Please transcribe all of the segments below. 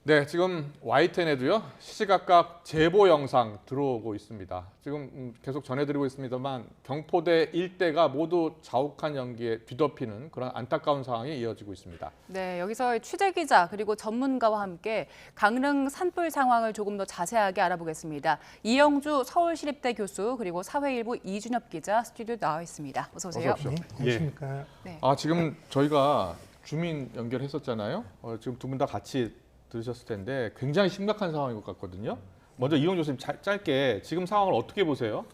네, 지금 YTN에도요 시시각각 제보 영상 들어오고 있습니다. 지금 계속 전해드리고 있습니다만 경포대 일대가 모두 자욱한 연기에 뒤덮이는 그런 안타까운 상황이 이어지고 있습니다. 네, 여기서 취재 기자 그리고 전문가와 함께 강릉 산불 상황을 조금 더 자세하게 알아보겠습니다. 이영주 서울시립대 교수 그리고 사회일보 이준엽 기자 스튜디오에 나와 있습니다. 어서 오세요. 어서 오십시오. 네, 안녕하십니까. 네. 지금 저희가 주민 연결했었잖아요. 지금 두 분 다 같이 들으셨을 텐데 굉장히 심각한 상황인 것 같거든요. 먼저 이영주 교수님 짧게 지금 상황을 어떻게 보세요?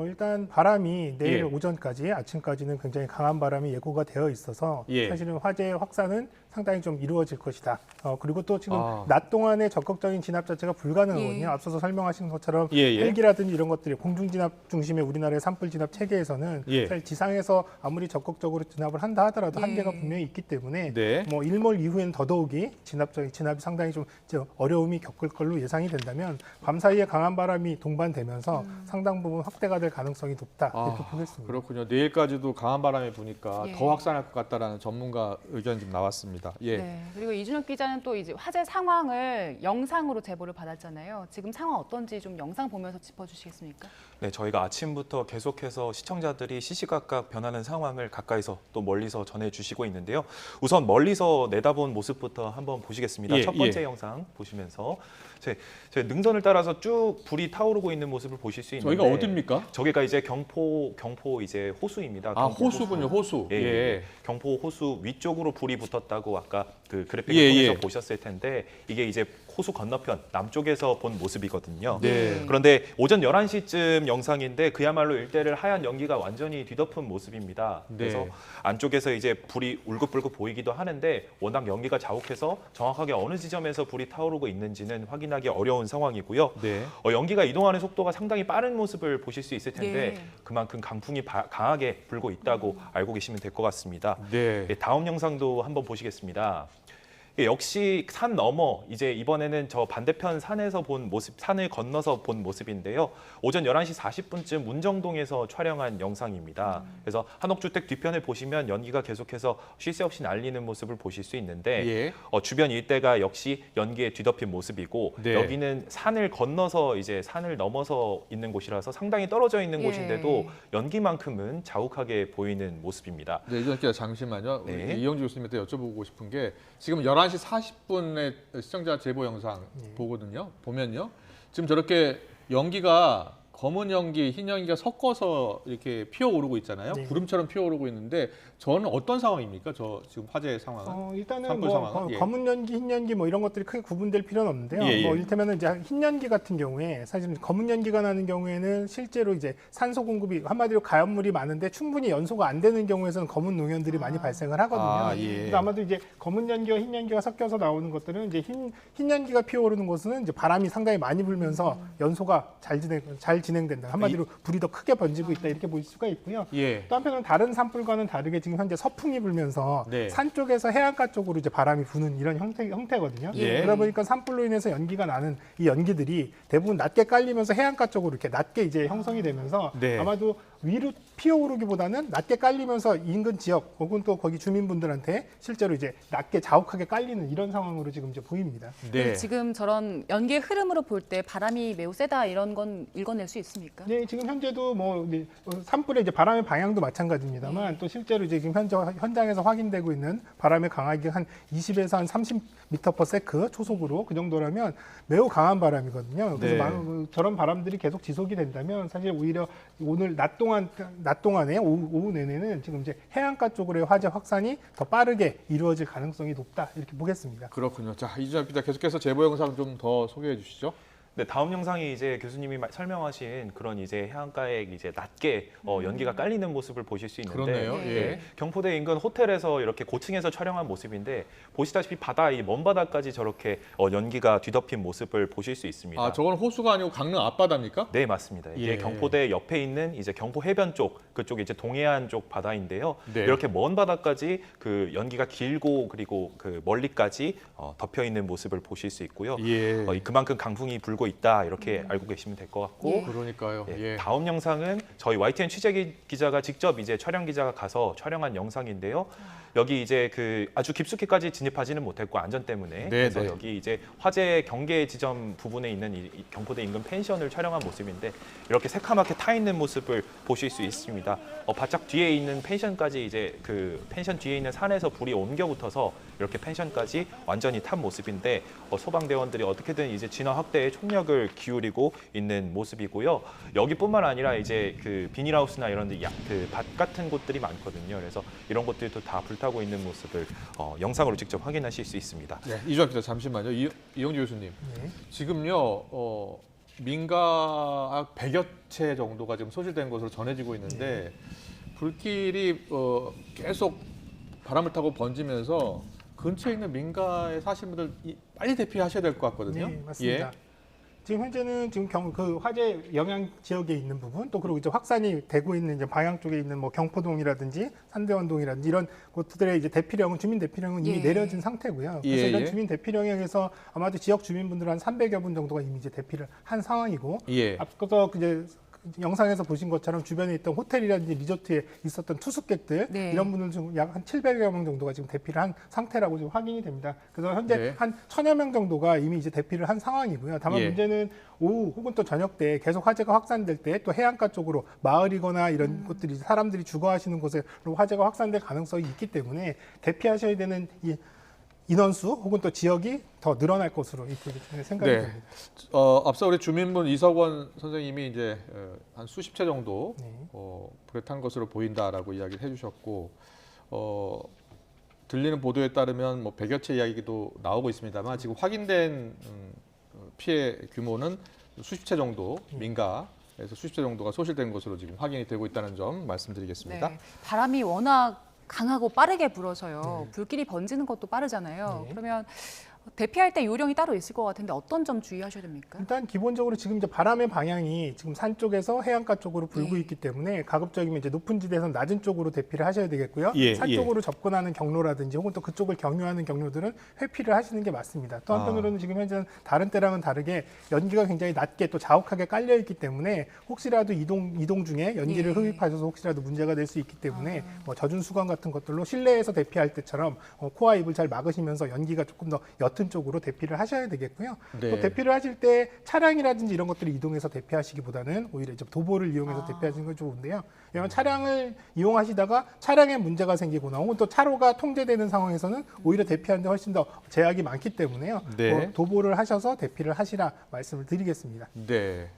일단 바람이 내일 예. 오전까지, 아침까지는 굉장히 강한 바람이 예고가 되어 있어서 예. 사실은 화재의 확산은 상당히 좀 이루어질 것이다. 그리고 또 지금 아. 낮 동안에 적극적인 진압 자체가 불가능하거든요. 예. 앞서서 설명하신 것처럼 예. 헬기라든지 이런 것들이 공중 진압 중심의 우리나라의 산불 진압 체계에서는 예. 사실 지상에서 아무리 적극적으로 진압을 한다 하더라도 예. 한계가 분명히 있기 때문에 네. 뭐 일몰 이후에는 더더욱이 진압이 상당히 좀 어려움이 겪을 걸로 예상이 된다면 밤 사이에 강한 바람이 동반되면서 상당 부분 확대가 될 가능성이 높다 이렇게 보겠습니다. 그렇군요. 내일까지도 강한 바람이 부니까 예. 더 확산할 것 같다라는 전문가 의견이 좀 나왔습니다. 예. 네, 그리고 이준엽 기자는 또 이제 화재 상황을 영상으로 제보를 받았잖아요. 지금 상황 어떤지 좀 영상 보면서 짚어주시겠습니까? 네, 저희가 아침부터 계속해서 시청자들이 시시각각 변하는 상황을 가까이서 또 멀리서 전해주시고 있는데요. 우선 멀리서 내다본 모습부터 한번 보시겠습니다. 예, 첫 번째 예. 영상 보시면서 제 능선을 따라서 쭉 불이 타오르고 있는 모습을 보실 수 있는데 저희가 어딥니까? 저기가 이제 경포 이제 호수입니다. 경포 호수군요, 호수. 예, 예. 예. 경포 호수 위쪽으로 불이 붙었다고 아까 그 그래픽을 예, 통해서 예. 보셨을 텐데 이게 이제 호수 건너편 남쪽에서 본 모습이거든요. 네. 그런데 오전 11시쯤 영상인데 그야말로 일대를 하얀 연기가 완전히 뒤덮은 모습입니다. 네. 그래서 안쪽에서 이제 불이 울긋불긋 보이기도 하는데 워낙 연기가 자욱해서 정확하게 어느 지점에서 불이 타오르고 있는지는 확인하기 어려운 상황이고요. 네. 연기가 이동하는 속도가 상당히 빠른 모습을 보실 수 있을 텐데 예. 그만큼 강풍이 강하게 불고 있다고 알고 계시면 될 것 같습니다. 네. 예, 다음 영상도 한번 보시겠습니다. 예, 역시 산 너머 이제 이번에는 저 반대편 산에서 본 모습, 산을 건너서 본 모습인데요. 오전 11시 40분쯤 문정동에서 촬영한 영상입니다. 그래서 한옥주택 뒤편을 보시면 연기가 계속해서 쉴 새 없이 날리는 모습을 보실 수 있는데 예. 주변 일대가 역시 연기에 뒤덮인 모습이고 네. 여기는 산을 건너서 이제 산을 넘어서 있는 곳이라서 상당히 떨어져 있는 예. 곳인데도 연기만큼은 자욱하게 보이는 모습입니다. 네, 이준혁 기자 잠시만요. 네. 우리 이영주 교수님한테 여쭤보고 싶은 게 지금 11시 40분에 시청자 제보 영상 보거든요. 보면요. 지금 저렇게 연기가 검은 연기, 흰 연기가 섞어서 이렇게 피어오르고 있잖아요. 네. 구름처럼 피어오르고 있는데 저는 어떤 상황입니까? 저 지금 화재 상황은? 일단은 산불 뭐 상황은? 예. 검은 연기, 흰 연기 뭐 이런 것들이 크게 구분될 필요는 없는데요. 예, 예. 뭐 이를테면은 이제 흰 연기 같은 경우에 사실은 검은 연기가 나는 경우에는 실제로 이제 산소 공급이 한마디로 가연물이 많은데 충분히 연소가 안 되는 경우에서는 검은 농연들이 많이 발생을 하거든요. 예. 그러니까 아마도 이제 검은 연기와 흰 연기가 섞여서 나오는 것들은 이제 흰 연기가 피어오르는 곳은 이제 바람이 상당히 많이 불면서 연소가 잘 진행된다. 한마디로 불이 더 크게 번지고 있다 이렇게 볼 수가 있고요. 예. 또 한편으로는 다른 산불과는 다르게 지금 현재 서풍이 불면서 네. 산 쪽에서 해안가 쪽으로 이제 바람이 부는 이런 형태거든요. 예. 그러다 보니까 산불로 인해서 연기가 나는 이 연기들이 대부분 낮게 깔리면서 해안가 쪽으로 이렇게 낮게 이제 형성이 되면서 네. 아마도 위로 피어오르기보다는 낮게 깔리면서 인근 지역 혹은 또 거기 주민분들한테 실제로 이제 낮게 자욱하게 깔리는 이런 상황으로 지금 이제 보입니다. 네. 지금 저런 연기의 흐름으로 볼 때 바람이 매우 세다 이런 건 읽어낼 수 있습니까? 네, 지금 현재도 뭐 이제 산불의 이제 바람의 방향도 마찬가지입니다만 또 실제로 이제 지금 현장에서 확인되고 있는 바람의 강하기가 한 20에서 한 30m/s 초속으로 그 정도라면 매우 강한 바람이거든요. 그래서 네. 저런 바람들이 계속 지속이 된다면 사실 오히려 오늘 낮 동안에 오후 내내는 지금 이제 해안가 쪽으로의 화재 확산이 더 빠르게 이루어질 가능성이 높다 이렇게 보겠습니다. 그렇군요. 자, 이준혁 기자 계속해서 제보 영상 좀 더 소개해 주시죠. 네, 다음 영상이 이제 교수님이 설명하신 그런 이제 해안가에 이제 낮게 연기가 깔리는 모습을 보실 수 있는데 그렇네요. 네. 예. 경포대 인근 호텔에서 이렇게 고층에서 촬영한 모습인데 보시다시피 바다 이 먼 바다까지 저렇게 연기가 뒤덮인 모습을 보실 수 있습니다. 저건 호수가 아니고 강릉 앞바다입니까? 네, 맞습니다. 이게 예. 경포대 옆에 있는 이제 경포 해변 쪽 그쪽 이제 동해안 쪽 바다인데요. 네. 이렇게 먼 바다까지 그 연기가 길고 그리고 그 멀리까지 덮여 있는 모습을 보실 수 있고요. 예. 그만큼 강풍이 불고 있다 이렇게 알고 계시면 될 것 같고. 예. 그러니까요. 예, 예. 다음 영상은 저희 YTN 취재 기자가 직접 이제 촬영 기자가 가서 촬영한 영상인데요. 여기 이제 그 아주 깊숙이까지 진입하지는 못했고 안전 때문에 그래서 네. 여기 이제 화재 경계 지점 부분에 있는 이 경포대 인근 펜션을 촬영한 모습인데 이렇게 새카맣게 타 있는 모습을 보실 수 있습니다. 바짝 뒤에 있는 펜션까지 이제 그 펜션 뒤에 있는 산에서 불이 옮겨 붙어서 이렇게 펜션까지 완전히 탄 모습인데 소방대원들이 어떻게든 이제 진화 확대에 총력을 기울이고 있는 모습이고요. 여기뿐만 아니라 이제 그 비닐하우스나 이런 그밭 같은 곳들이 많거든요. 그래서 이런 곳들도 다 불타고 있는 모습을 영상으로 직접 확인하실 수 있습니다. 네, 이주환 기자 잠시만요. 이영주 교수님. 네. 지금요 민가 100여 채 정도가 지금 소실된 것으로 전해지고 있는데 불길이 계속 바람을 타고 번지면서 근처에 있는 민가에 사시는 분들 빨리 대피하셔야 될 것 같거든요. 네, 맞습니다. 예. 지금 현재는 지금 그 화재 영향 지역에 있는 부분 또 그리고 이제 확산이 되고 있는 이제 방향 쪽에 있는 뭐 경포동이라든지 산대원동이라든지 이런 곳들의 이제 대피령은 주민 대피령은 이미 예. 내려진 상태고요. 그래서 이런 예. 주민 대피령에 의해서 아마도 지역 주민분들 한 300여 분 정도가 이미 이제 대피를 한 상황이고 예. 앞서 이제 영상에서 보신 것처럼 주변에 있던 호텔이라든지 리조트에 있었던 투숙객들 네. 이런 분들 지금 약 한 700여 명 정도가 지금 대피를 한 상태라고 지금 확인이 됩니다. 그래서 현재 네. 한 1000여 명 정도가 이미 이제 대피를 한 상황이고요. 다만 예. 문제는 오후 혹은 또 저녁 때 계속 화재가 확산될 때 또 해안가 쪽으로 마을이거나 이런 곳들이 사람들이 주거하시는 곳으로 화재가 확산될 가능성이 있기 때문에 대피하셔야 되는 이 인원수 혹은 또 지역이 더 늘어날 것으로 이렇게 생각이 네. 됩니다. 앞서 우리 주민분 이석원 선생님이 이제 한 수십 채 정도 네. 불에 탄 것으로 보인다라고 이야기를 해주셨고 들리는 보도에 따르면 뭐 100여 채 이야기도 나오고 있습니다만 지금 확인된 피해 규모는 수십 채 정도 민가에서 수십 채 정도가 소실된 것으로 지금 확인이 되고 있다는 점 말씀드리겠습니다. 네. 바람이 워낙 강하고 빠르게 불어서요. 불길이 번지는 것도 빠르잖아요. 네. 그러면 대피할 때 요령이 따로 있을 것 같은데 어떤 점 주의하셔야 됩니까? 일단 기본적으로 지금 이제 바람의 방향이 지금 산 쪽에서 해안가 쪽으로 불고 네. 있기 때문에 가급적이면 이제 높은 지대에서 낮은 쪽으로 대피를 하셔야 되겠고요. 예, 산 예. 쪽으로 접근하는 경로라든지 혹은 또 그쪽을 경유하는 경로들은 회피를 하시는 게 맞습니다. 또 한편으로는 지금 현재는 다른 때랑은 다르게 연기가 굉장히 낮게 또 자욱하게 깔려 있기 때문에 혹시라도 이동 중에 연기를 예. 흡입하셔서 혹시라도 문제가 될 수 있기 때문에 뭐 젖은 수건 같은 것들로 실내에서 대피할 때처럼 코와 입을 잘 막으시면서 연기가 조금 더 옅은 쪽으로 대피를 하셔야 되겠고요. 네. 또 대피를 하실 때 차량이라든지 이런 것들을 이동해서 대피하시기보다는 오히려 이제 도보를 이용해서 대피하시는 건 좋은데요. 왜냐하면 차량을 이용하시다가 차량에 문제가 생기거나 혹은 또 차로가 통제되는 상황에서는 오히려 대피하는 데 훨씬 더 제약이 많기 때문에요. 네. 도보를 하셔서 대피를 하시라 말씀을 드리겠습니다. 네.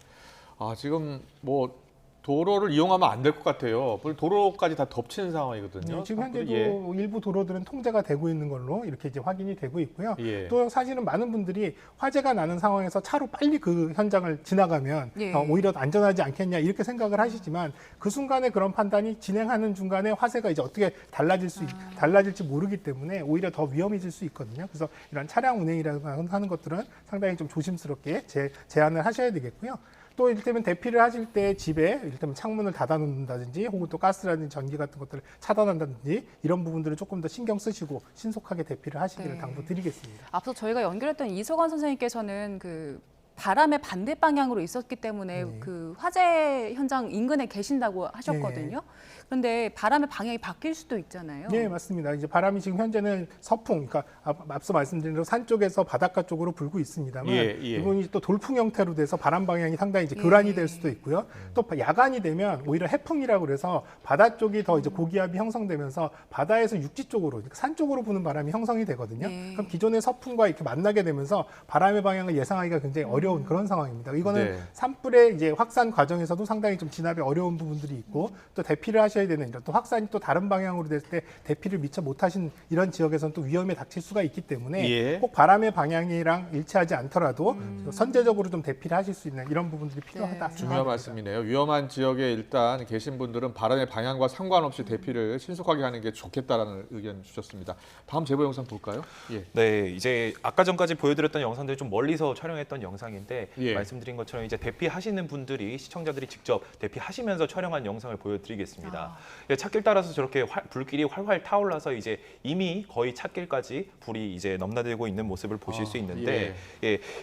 지금 뭐 도로를 이용하면 안 될 것 같아요. 도로까지 다 덮치는 상황이거든요. 지금 현재도 예. 일부 도로들은 통제가 되고 있는 걸로 이렇게 이제 확인이 되고 있고요. 예. 또 사실은 많은 분들이 화재가 나는 상황에서 차로 빨리 그 현장을 지나가면 예. 오히려 안전하지 않겠냐 이렇게 생각을 하시지만 그 순간에 그런 판단이 진행하는 중간에 화재가 이제 어떻게 달라질지 모르기 때문에 오히려 더 위험해질 수 있거든요. 그래서 이런 차량 운행이라든가 하는 것들은 상당히 좀 조심스럽게 제한을 하셔야 되겠고요. 또 이를테면 대피를 하실 때 집에 이를테면 창문을 닫아놓는다든지 혹은 또 가스라든지 전기 같은 것들을 차단한다든지 이런 부분들을 조금 더 신경 쓰시고 신속하게 대피를 하시기를 네. 당부드리겠습니다. 앞서 저희가 연결했던 이석원 선생님께서는 그 바람의 반대 방향으로 있었기 때문에 네. 그 화재 현장 인근에 계신다고 하셨거든요. 그런데 바람의 방향이 바뀔 수도 있잖아요. 네, 맞습니다. 이제 바람이 지금 현재는 서풍, 그러니까 앞서 말씀드린 대로 산 쪽에서 바닷가 쪽으로 불고 있습니다만 예. 이분이 또 돌풍 형태로 돼서 바람 방향이 상당히 이제 교란이 될 수도 있고요. 또 야간이 되면 오히려 해풍이라고 그래서 바다 쪽이 더 이제 고기압이 형성되면서 바다에서 육지 쪽으로, 그러니까 산 쪽으로 부는 바람이 형성이 되거든요. 네. 그럼 기존의 서풍과 이렇게 만나게 되면서 바람의 방향을 예상하기가 굉장히 어려운 그런 상황입니다. 이거는 네. 산불의 이제 확산 과정에서도 상당히 좀 진압이 어려운 부분들이 있고 또 대피를 하셔야 되는 이런 또 확산이 또 다른 방향으로 됐을 때 대피를 미처 못하신 이런 지역에서는 또 위험에 닥칠 수가 있기 때문에 예. 꼭 바람의 방향이랑 일치하지 않더라도 선제적으로 좀 대피를 하실 수 있는 이런 부분들이 필요하다. 네. 중요한 말씀이네요. 위험한 지역에 일단 계신 분들은 바람의 방향과 상관없이 대피를 신속하게 하는 게 좋겠다라는 의견 주셨습니다. 다음 제보 영상 볼까요? 예. 네, 이제 아까 전까지 보여드렸던 영상들이 좀 멀리서 촬영했던 영상인데 예. 말씀드린 것처럼 이제 대피하시는 분들이 시청자들이 직접 대피하시면서 촬영한 영상을 보여드리겠습니다. 찻길 따라서 저렇게 불길이 활활 타올라서 이제 이미 거의 찻길까지 불이 이제 넘나들고 있는 모습을 보실 수 있는데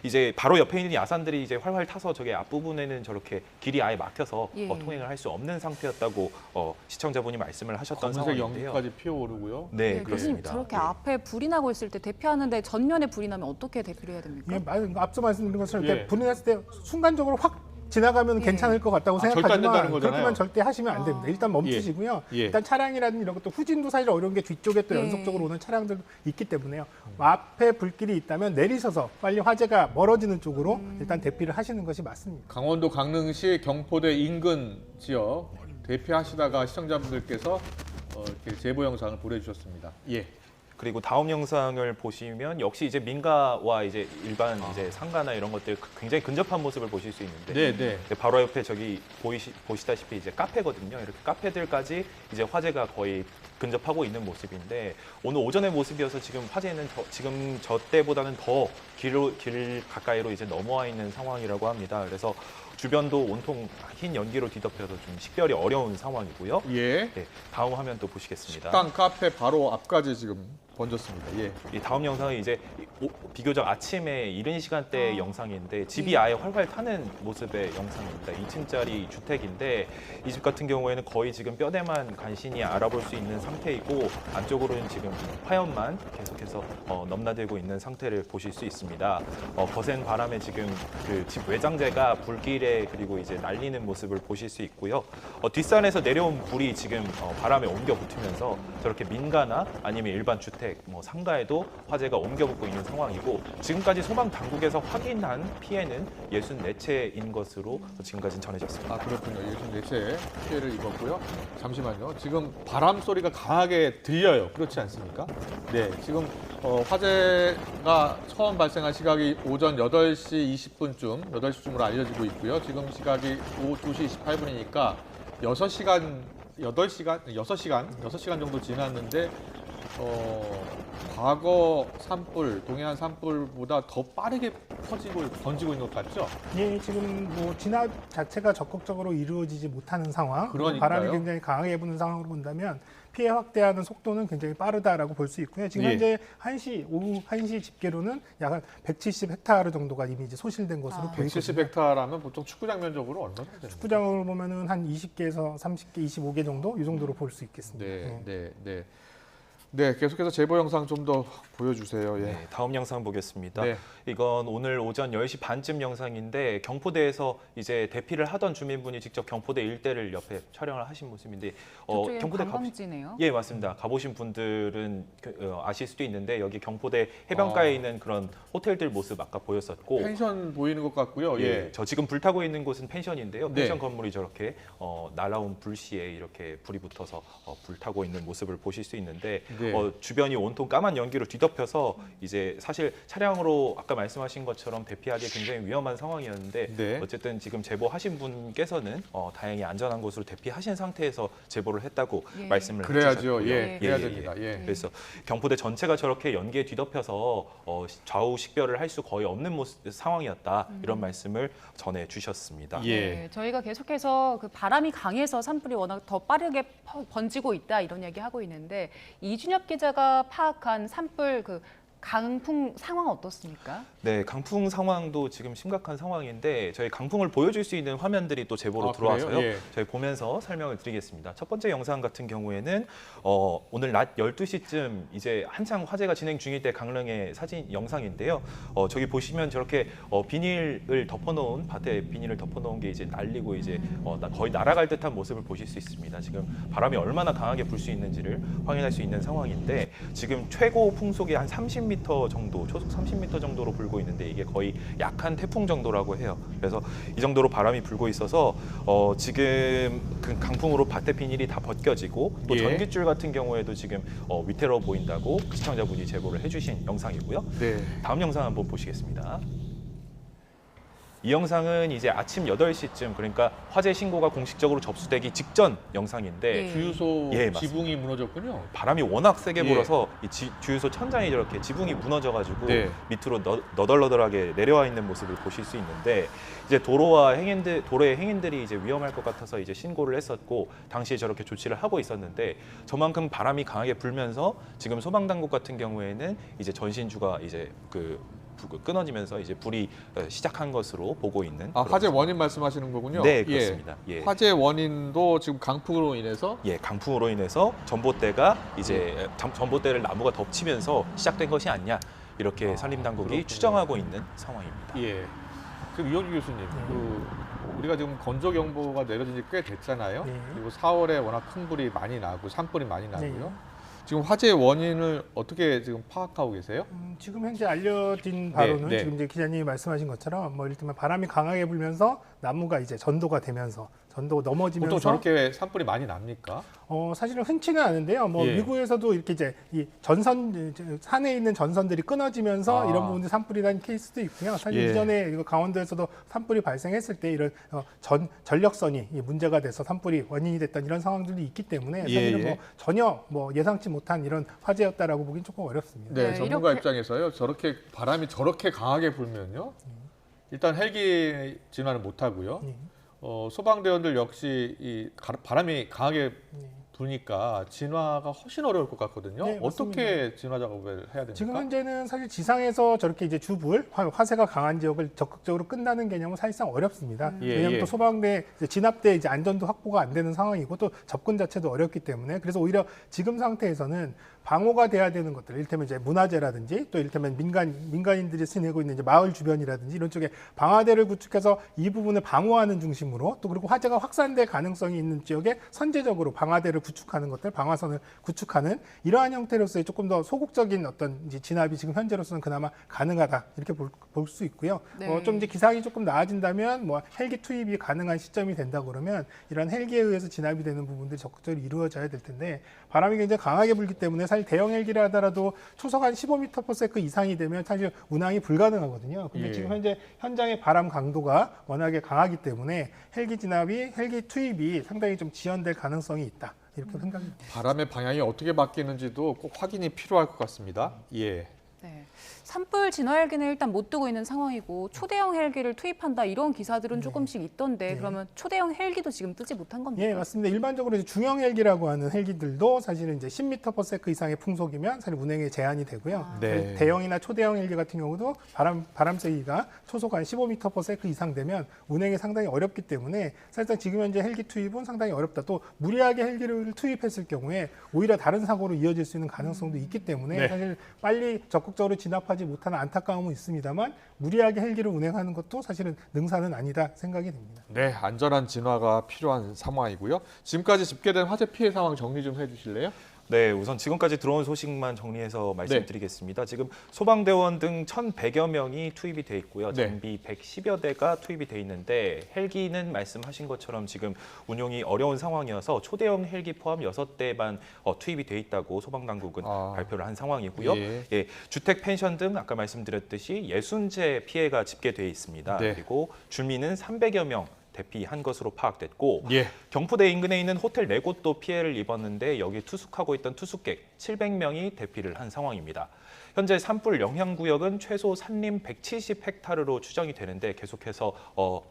이제 바로 옆에 있는 야산들이 이제 활활 타서 저게 앞부분에는 저렇게 길이 아예 막혀서 통행을 할 수 없는 상태였다고 시청자분이 말씀을 하셨던 검은색 상황인데요. 연기까지 피어오르고요. 네, 교수님 그렇습니다. 저렇게 예. 앞에 불이 나고 있을 때 대피하는데 전면에 불이 나면 어떻게 대피를 해야 됩니까? 앞서 말씀드린 것처럼 예. 이렇게 불이 났을 때 순간적으로 확 지나가면 괜찮을 것 같다고 절대 안 된다는 생각하지만 거잖아요. 그렇게만 절대 하시면 안 됩니다. 일단 멈추시고요. 예. 일단 차량이라든지 이런 것도 후진도 사실 어려운 게 뒤쪽에 또 예. 연속적으로 오는 차량들도 있기 때문에요. 앞에 불길이 있다면 내리셔서 빨리 화재가 멀어지는 쪽으로 일단 대피를 하시는 것이 맞습니다. 강원도 강릉시 경포대 인근 지역 대피하시다가 시청자분들께서 이렇게 제보 영상을 보내주셨습니다. 예. 그리고 다음 영상을 보시면 역시 이제 민가와 이제 일반 이제 상가나 이런 것들 굉장히 근접한 모습을 보실 수 있는데 네. 바로 옆에 저기 보시다시피 이제 카페거든요. 이렇게 카페들까지 이제 화재가 거의 근접하고 있는 모습인데 오늘 오전의 모습이어서 지금 화재는 지금 저 때보다는 더 길 가까이로 이제 넘어와 있는 상황이라고 합니다. 그래서 주변도 온통 흰 연기로 뒤덮여서 좀 식별이 어려운 상황이고요. 예. 네, 다음 화면 또 보시겠습니다. 식당 카페 바로 앞까지 지금 번졌습니다. 예. 이 다음 영상은 이제 비교적 아침에 이른 시간대의 영상인데 집이 아예 활활 타는 모습의 영상입니다. 2층짜리 주택인데 이 집 같은 경우에는 거의 지금 뼈대만 간신히 알아볼 수 있는 상태이고 안쪽으로는 지금 화염만 계속해서 넘나들고 있는 상태를 보실 수 있습니다. 거센 바람에 지금 그 집 외장재가 불길에 그리고 이제 날리는 모습을 보실 수 있고요. 뒷산에서 내려온 불이 지금 바람에 옮겨 붙으면서 저렇게 민가나 아니면 일반 주택, 상가에도 화재가 옮겨 붙고 있는 상황이고 지금까지 소방 당국에서 확인한 피해는 64채인 것으로 지금까지 전해졌습니다. 아 그렇군요. 64채 피해를 입었고요. 잠시만요. 지금 바람 소리가 강하게 들려요. 그렇지 않습니까? 네. 지금 화재가 처음 발생한 시각이 오전 8시 20분쯤, 8시쯤으로 알려지고 있고요. 지금 시각이 오후 2시 28분이니까 6시간 정도 지났는데 과거 산불, 동해안 산불보다 더 빠르게 번지고 있는 것 같죠? 예, 지금 진압 자체가 적극적으로 이루어지지 못하는 상황, 그러니까요. 바람이 굉장히 강하게 부는 상황으로 본다면 피해 확대하는 속도는 굉장히 빠르다라고 볼 수 있고요. 지금 예. 현재 오후 1시 집계로는 약 170헥타르 정도가 이미 이제 소실된 것으로 보이거든요. 170헥타라면 보통 축구장 면적으로 얼마나 되나요? 축구장으로 보면은 한 20개에서 30개, 25개 정도 이 정도로 볼 수 있겠습니다. 네, 계속해서 제보 영상 좀 더 보여주세요. 예. 네, 다음 영상 보겠습니다. 네. 이건 오늘 오전 10시 반쯤 영상인데 경포대에서 이제 대피를 하던 주민분이 직접 경포대 일대를 옆에 촬영을 하신 모습인데 저쪽에 경포대 관광지네요. 예, 맞습니다. 가보신 분들은 아실 수도 있는데 여기 경포대 해변가에 있는 그런 호텔들 모습 아까 보였었고 펜션 보이는 것 같고요. 예. 저 지금 불타고 있는 곳은 펜션인데요. 네. 펜션 건물이 저렇게 날아온 불씨에 이렇게 불이 붙어서 불타고 있는 모습을 보실 수 있는데 네. 주변이 온통 까만 연기로 뒤덮여서 이제 사실 차량으로 아까 말씀하신 것처럼 대피하기 굉장히 위험한 상황이었는데 네. 어쨌든 지금 제보하신 분께서는 다행히 안전한 곳으로 대피하신 상태에서 제보를 했다고 예. 말씀을 그래야죠. 해주셨고요. 예, 그래야 됩니다. 예. 그래서 경포대 전체가 저렇게 연기에 뒤덮여서 좌우 식별을 할 수 거의 없는 상황이었다 이런 말씀을 전해 주셨습니다. 예. 네, 저희가 계속해서 그 바람이 강해서 산불이 워낙 더 빠르게 번지고 있다 이런 얘기 하고 있는데 이준엽 기자가 파악한 산불 그 강풍 상황 어떻습니까? 네, 강풍 상황도 지금 심각한 상황인데 저희 강풍을 보여줄 수 있는 화면들이 또 제보로 들어와서요. 그래요? 예. 저희 보면서 설명을 드리겠습니다. 첫 번째 영상 같은 경우에는 오늘 낮 12시쯤 이제 한창 화재가 진행 중일 때 강릉의 사진 영상인데요. 저기 보시면 저렇게 비닐을 덮어놓은 밭에 비닐을 덮어놓은 게 이제 날리고 이제 거의 날아갈 듯한 모습을 보실 수 있습니다. 지금 바람이 얼마나 강하게 불 수 있는지를 확인할 수 있는 상황인데 지금 최고 풍속이 한 30m 정도, 초속 30m 정도로 불고 있는데 이게 거의 약한 태풍 정도라고 해요. 그래서 이 정도로 바람이 불고 있어서 지금 그 강풍으로 밭에 비닐이 다 벗겨지고 또 예. 전깃줄 같은 경우에도 지금 위태로워 보인다고 시청자분이 제보를 해주신 영상이고요. 네. 다음 영상 한번 보시겠습니다. 이 영상은 이제 아침 8시쯤 그러니까 화재 신고가 공식적으로 접수되기 직전 영상인데 예. 주유소 예, 맞습니다. 지붕이 무너졌군요. 바람이 워낙 세게 예. 불어서 이 주유소 천장이 저렇게 지붕이 무너져가지고 네. 밑으로 너덜너덜하게 내려와 있는 모습을 보실 수 있는데 이제 도로의 행인들이 이제 위험할 것 같아서 이제 신고를 했었고 당시에 저렇게 조치를 하고 있었는데 저만큼 바람이 강하게 불면서 지금 소방당국 같은 경우에는 이제 전신주가 이제 끊어지면서 이제 불이 시작한 것으로 보고 있는 아, 그런 화재 상황. 원인 말씀하시는 거군요. 네, 그렇습니다. 예. 예. 화재 원인도 지금 강풍으로 인해서 예, 강풍으로 인해서 전봇대가 이제 전봇대를 나무가 덮치면서 시작된 것이 아니냐 이렇게 산림당국이 그렇군요. 추정하고 있는 상황입니다. 예. 지금 이현주 교수님, 우리가 지금 건조 경보가 내려진 지 꽤 됐잖아요. 네. 그리고 4월에 워낙 큰 불이 많이 나고 산불이 많이 나고요. 네. 지금 화재 원인을 어떻게 지금 파악하고 계세요? 지금 현재 알려진 바로는 네. 지금 이제 기자님이 말씀하신 것처럼 뭐 이를테면 바람이 강하게 불면서 나무가 이제 전도가 되면서 전도가 넘어지면서 보통 저렇게 산불이 많이 납니까? 사실은 흔치는 않은데요. 뭐 예. 미국에서도 이렇게 이제 이 산에 있는 전선들이 끊어지면서 이런 부분들 산불이 난 케이스도 있고요. 사실 예. 이전에 이거 강원도에서도 산불이 발생했을 때 이런 전력선이 이 문제가 돼서 산불이 원인이 됐던 이런 상황들도 있기 때문에 사실은 예. 뭐 전혀 뭐 예상치 못한 이런 화재였다라고 보기는 조금 어렵습니다. 네, 네, 전문가 이렇게- 입장에서요. 저렇게 바람이 저렇게 강하게 불면요. 일단 헬기 진화는 못 하고요. 네. 소방대원들 역시 이 바람이 강하게 부니까 진화가 훨씬 어려울 것 같거든요. 네, 어떻게 진화 작업을 해야 됩니까? 지금 현재는 사실 지상에서 저렇게 이제 주불 화세가 강한 지역을 적극적으로 끈다는 개념은 사실상 어렵습니다. 예, 왜냐하면 예. 또 소방대 진압대 이제 안전도 확보가 안 되는 상황이고 또 접근 자체도 어렵기 때문에 그래서 오히려 지금 상태에서는 방호가 돼야 되는 것들, 이를테면 이제 문화재라든지 또 이를테면 민간인들이 지내고 있는 이제 마을 주변이라든지 이런 쪽에 방화대를 구축해서 이 부분을 방어하는 중심으로 또 그리고 화재가 확산될 가능성이 있는 지역에 선제적으로 방화대를 구축하는 것들, 방화선을 구축하는 이러한 형태로서의 조금 더 소극적인 어떤 이제 진압이 지금 현재로서는 그나마 가능하다 이렇게 볼 수 있고요. 네. 좀 이제 기상이 조금 나아진다면 뭐 헬기 투입이 가능한 시점이 된다 그러면 이런 헬기에 의해서 진압이 되는 부분들이 적극적으로 이루어져야 될 텐데 바람이 굉장히 강하게 불기 때문에 사실 대형 헬기를 하더라도 초속 한 15m/s 이상이 되면 사실 운항이 불가능하거든요. 근데 예. 지금 현재 현장의 바람 강도가 워낙에 강하기 때문에 헬기 투입이 상당히 좀 지연될 가능성이 있다. 이렇게 생각합니다. 바람의 방향이 어떻게 바뀌는지도 꼭 확인이 필요할 것 같습니다. 예. 네. 산불 진화 헬기는 일단 못 뜨고 있는 상황이고 초대형 헬기를 투입한다 이런 기사들은 조금씩 있던데 네. 그러면 초대형 헬기도 지금 뜨지 못한 겁니까? 예, 맞습니다. 일반적으로 이제 중형 헬기라고 하는 헬기들도 사실은 이제 10m/s 이상의 풍속이면 사실 운행에 제한이 되고요. 네. 대형이나 초대형 헬기 같은 경우도 바람 세기가 초속 한 15m/s 이상 되면 운행이 상당히 어렵기 때문에 사실상 지금 현재 헬기 투입은 상당히 어렵다. 또 무리하게 헬기를 투입했을 경우에 오히려 다른 사고로 이어질 수 있는 가능성도 있기 때문에 네. 사실 빨리 적극적으로 진압하지 못하는 안타까움은 있습니다만 무리하게 헬기를 운행하는 것도 사실은 능사는 아니다 생각이 됩니다. 네, 안전한 진화가 필요한 상황이고요. 지금까지 집계된 화재 피해 상황 정리 좀 해주실래요? 네, 우선 지금까지 들어온 소식만 정리해서 말씀드리겠습니다. 지금 소방대원 등 1,100여 명이 투입이 돼 있고요. 네. 장비 110여 대가 투입이 돼 있는데 헬기는 말씀하신 것처럼 지금 운용이 어려운 상황이어서 초대형 헬기 포함 6대만 투입이 돼 있다고 소방당국은 발표를 한 상황이고요. 예. 주택, 펜션 등 아까 말씀드렸듯이 60채 피해가 집계돼 있습니다. 네. 그리고 주민은 300여 명 대피한 것으로 파악됐고 예. 경포대 인근에 있는 호텔 4곳도 피해를 입었는데 여기 투숙하고 있던 투숙객 700명이 대피를 한 상황입니다. 현재 산불 영향구역은 최소 산림 170헥타르로 추정이 되는데 계속해서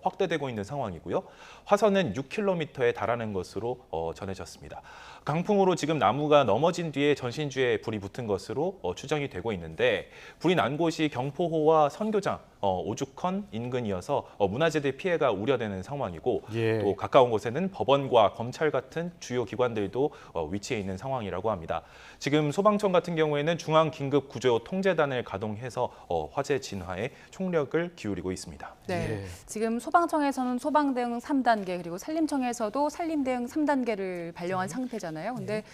확대되고 있는 상황이고요. 화선은 6km에 달하는 것으로 전해졌습니다. 강풍으로 지금 나무가 넘어진 뒤에 전신주에 불이 붙은 것으로 추정이 되고 있는데 불이 난 곳이 경포호와 선교장, 오죽헌 인근이어서 문화재들 피해가 우려되는 상황이고 예. 또 가까운 곳에는 법원과 검찰 같은 주요 기관들도 위치해 있는 상황이라고 합니다. 지금 소방청 같은 경우에는 중앙긴급구조통제단을 가동해서 화재 진화에 총력을 기울이고 있습니다. 네. 예. 지금 소방청에서는 소방대응 3단계 그리고 산림청에서도 산림대응 3단계를 발령한 상태잖아요. 근데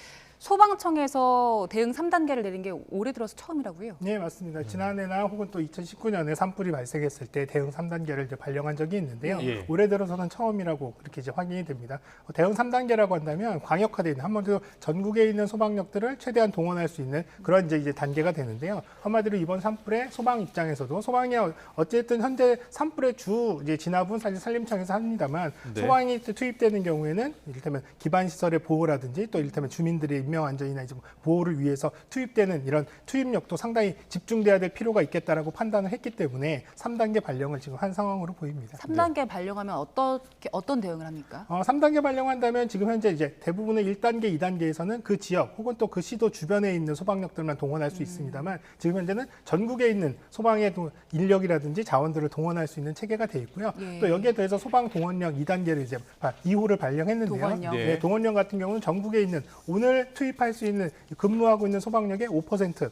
소방청에서 대응 3단계를 내린 게 올해 들어서 처음이라고요? 네, 맞습니다. 지난해나 혹은 또 2019년에 산불이 발생했을 때 대응 3단계를 이제 발령한 적이 있는데요. 예. 올해 들어서는 처음이라고 그렇게 이제 확인이 됩니다. 대응 3단계라고 한다면 광역화되어 있는 한마디로 전국에 있는 소방력들을 최대한 동원할 수 있는 그런 이제 단계가 되는데요. 한마디로 이번 산불에 소방 입장에서도 소방이 어쨌든 현재 산불의 주 이제 진압은 사실 산림청에서 합니다만 네. 소방이 투입되는 경우에는 이를테면 기반 시설의 보호라든지 또 이를테면 주민들의 인명 안전이나 이제 보호를 위해서 투입되는 이런 투입력도 상당히 집중돼야 될 필요가 있겠다라고 판단을 했기 때문에 3단계 발령을 지금 한 상황으로 보입니다. 3단계 발령하면 어떤 대응을 합니까? 3단계 발령한다면 지금 현재 이제 대부분의 1단계, 2단계에서는 그 지역 혹은 또 그 시도 주변에 있는 소방력들만 동원할 수 있습니다만 지금 현재는 전국에 있는 소방의 인력이라든지 자원들을 동원할 수 있는 체계가 돼 있고요. 예. 또 여기에 더해서 소방 동원령 2단계를 이제 2호를 발령했는데요. 동원령. 네. 동원령 같은 경우는 전국에 있는 오늘 투입할 수 있는 근무하고 있는 소방력의 5%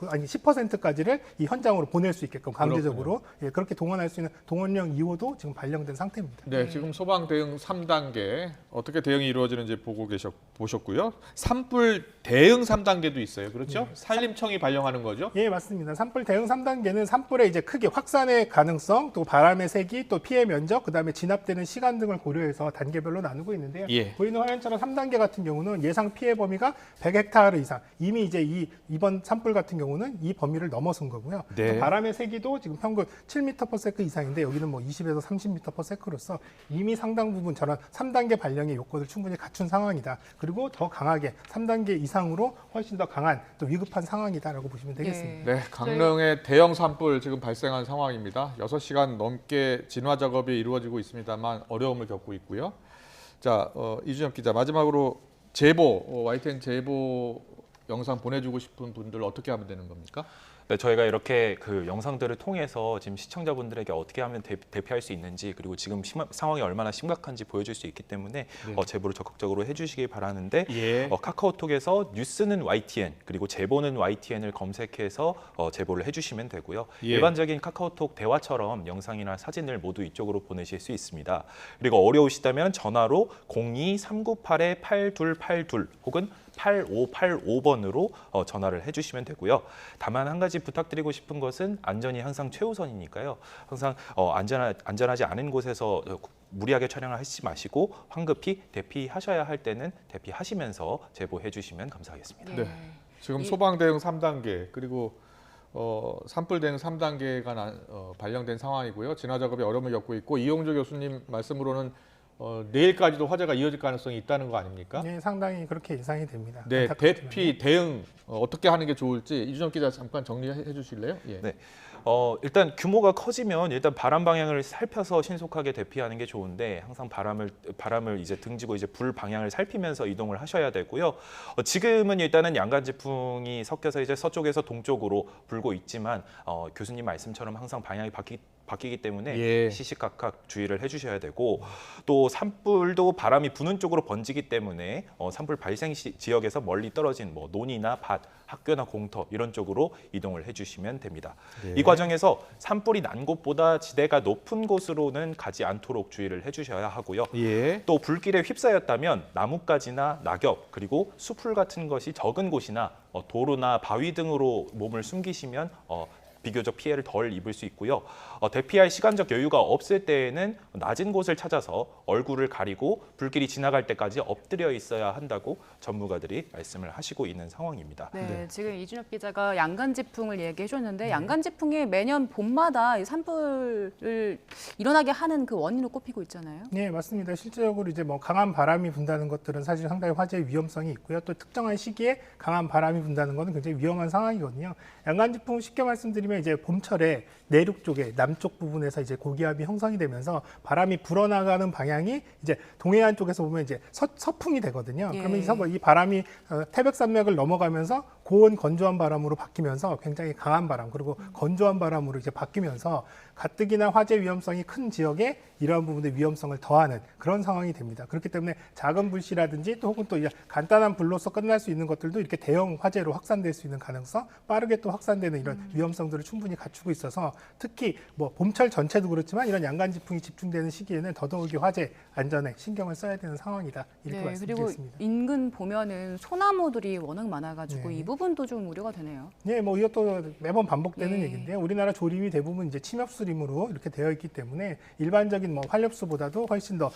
아니 10%까지를 이 현장으로 보낼 수 있게끔 강제적으로 그렇게 동원할 수 있는 동원령 2호도 지금 발령된 상태입니다. 네, 지금 소방 대응 3단계 어떻게 대응이 이루어지는지 보셨고요. 산불 대응 3단계도 있어요. 그렇죠? 산림청이 발령하는 거죠? 예, 맞습니다. 산불 대응 3단계는 산불의 이제 크기, 확산의 가능성, 또 바람의 세기, 또 피해 면적, 그다음에 진압되는 시간 등을 고려해서 단계별로 나누고 있는데요. 예. 보이는 화면처럼 3단계 같은 경우는 예상 피해 범위가 100헥타르 이상. 이미 이제 이번 산불 같은 경우는 이 범위를 넘어선 거고요. 네. 또 바람의 세기도 지금 평균 7m/s 이상인데 여기는 뭐 20에서 30m/s로서 이미 상당 부분 저런 3단계 발령의 요건을 충분히 갖춘 상황이다. 그리고 더 강하게 3단계 이상으로 훨씬 더 강한 또 위급한 상황이다라고 보시면 되겠습니다. 예. 네, 강릉의 대형 산불 지금 발생한 상황입니다. 6시간 넘게 진화 작업이 이루어지고 있습니다만 어려움을 겪고 있고요. 자, 이준엽 기자 마지막으로 제보, YTN 제보 영상 보내주고 싶은 분들 어떻게 하면 되는 겁니까? 네, 저희가 이렇게 그 영상들을 통해서 지금 시청자분들에게 어떻게 하면 대피할 수 있는지 그리고 지금 상황이 얼마나 심각한지 보여줄 수 있기 때문에 제보를 적극적으로 해주시기 바라는데 예. 카카오톡에서 뉴스는 YTN 그리고 제보는 YTN을 검색해서 제보를 해주시면 되고요. 예. 일반적인 카카오톡 대화처럼 영상이나 사진을 모두 이쪽으로 보내실 수 있습니다. 그리고 어려우시다면 전화로 02-398-8282 혹은 8585번으로 전화를 해주시면 되고요. 다만 한 가지 부탁드리고 싶은 것은 안전이 항상 최우선이니까요. 항상 안전하지 않은 곳에서 무리하게 촬영을 하시지 마시고 황급히 대피하셔야 할 때는 대피하시면서 제보해 주시면 감사하겠습니다. 네. 지금 소방 대응 3단계 그리고 산불 대응 3단계가 발령된 상황이고요. 진화 작업이 어려움을 겪고 있고 이용조 교수님 말씀으로는 내일까지도 화재가 이어질 가능성이 있다는 거 아닙니까? 네, 상당히 그렇게 예상이 됩니다. 네, 안타깝지만요. 대피 대응 어떻게 하는 게 좋을지 이준엽 기자 잠깐 정리해 주실래요? 예. 네. 일단 규모가 커지면 일단 바람 방향을 살펴서 신속하게 대피하는 게 좋은데 항상 바람을 이제 등지고 이제 불 방향을 살피면서 이동을 하셔야 되고요. 지금은 일단은 양간지풍이 섞여서 이제 서쪽에서 동쪽으로 불고 있지만 교수님 말씀처럼 항상 방향이 바뀌기 때문에 예. 시시각각 주의를 해주셔야 되고 또 산불도 바람이 부는 쪽으로 번지기 때문에 산불 발생 지역에서 멀리 떨어진 뭐 논이나 밭, 학교나 공터 이런 쪽으로 이동을 해주시면 됩니다. 네. 이 과정에서 산불이 난 곳보다 지대가 높은 곳으로는 가지 않도록 주의를 해주셔야 하고요. 예. 또 불길에 휩싸였다면 나뭇가지나 낙엽 그리고 수풀 같은 것이 적은 곳이나 도로나 바위 등으로 몸을 숨기시면 비교적 피해를 덜 입을 수 있고요. 대피할 시간적 여유가 없을 때에는 낮은 곳을 찾아서 얼굴을 가리고 불길이 지나갈 때까지 엎드려 있어야 한다고 전문가들이 말씀을 하시고 있는 상황입니다. 네, 지금 이준엽 기자가 양간지풍을 얘기해 줬는데 양간지풍이 매년 봄마다 이 산불을 일어나게 하는 그 원인으로 꼽히고 있잖아요. 네, 맞습니다. 실제적으로 이제 뭐 강한 바람이 분다는 것들은 사실 상당히 화재의 위험성이 있고요. 또 특정한 시기에 강한 바람이 분다는 것은 굉장히 위험한 상황이거든요. 양간지풍 쉽게 말씀드리면 이제 봄철에 내륙 쪽에 남쪽 부분에서 이제 고기압이 형성이 되면서 바람이 불어나가는 방향이 이제 동해안 쪽에서 보면 이제 서풍이 되거든요. 예. 그러면 이 바람이 태백산맥을 넘어가면서 고온 건조한 바람으로 바뀌면서 굉장히 강한 바람 그리고 건조한 바람으로 이제 바뀌면서 가뜩이나 화재 위험성이 큰 지역에 이러한 부분의 위험성을 더하는 그런 상황이 됩니다. 그렇기 때문에 작은 불씨라든지 또 혹은 또 간단한 불로서 끝날 수 있는 것들도 이렇게 대형 화재로 확산될 수 있는 가능성, 빠르게 또 확산되는 이런 위험성들을 충분히 갖추고 있어서 특히 뭐 봄철 전체도 그렇지만 이런 양간 지풍이 집중되는 시기에는 더더욱이 화재 안전에 신경을 써야 되는 상황이다. 이렇게 네, 그리고 말씀드리겠습니다. 인근 보면은 소나무들이 워낙 많아가지고 네. 이 부분도 좀 우려가 되네요. 네, 뭐 이것도 매번 반복되는 예. 얘기인데요. 우리나라 조림이 대부분 이제 침엽수림으로 이렇게 되어 있기 때문에 일반적인 뭐 활엽수보다도 훨씬 더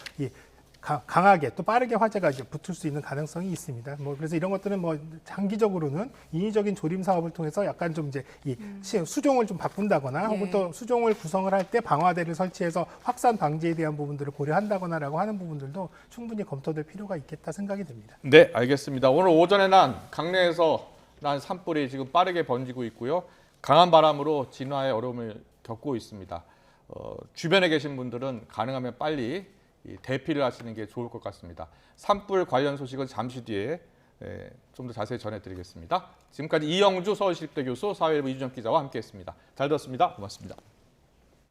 강하게 또 빠르게 화재가 이제 붙을 수 있는 가능성이 있습니다. 뭐 그래서 이런 것들은 뭐 장기적으로는 인위적인 조림 사업을 통해서 약간 좀 이제 수종을 좀 바꾼다거나 혹은 예. 또 수종을 구성을 할 때 방화대를 설치해서 확산 방지에 대한 부분들을 고려한다거나라고 하는 부분들도 충분히 검토될 필요가 있겠다 생각이 듭니다. 네, 알겠습니다. 오늘 오전에 난 강릉에서 난 산불이 지금 빠르게 번지고 있고요. 강한 바람으로 진화의 어려움을 겪고 있습니다. 주변에 계신 분들은 가능하면 빨리 대피를 하시는 게 좋을 것 같습니다. 산불 관련 소식은 잠시 뒤에 좀 더 자세히 전해드리겠습니다. 지금까지 이영주 서울시립대 교수, 사회일부 이준혁 기자와 함께했습니다. 잘 들었습니다. 고맙습니다.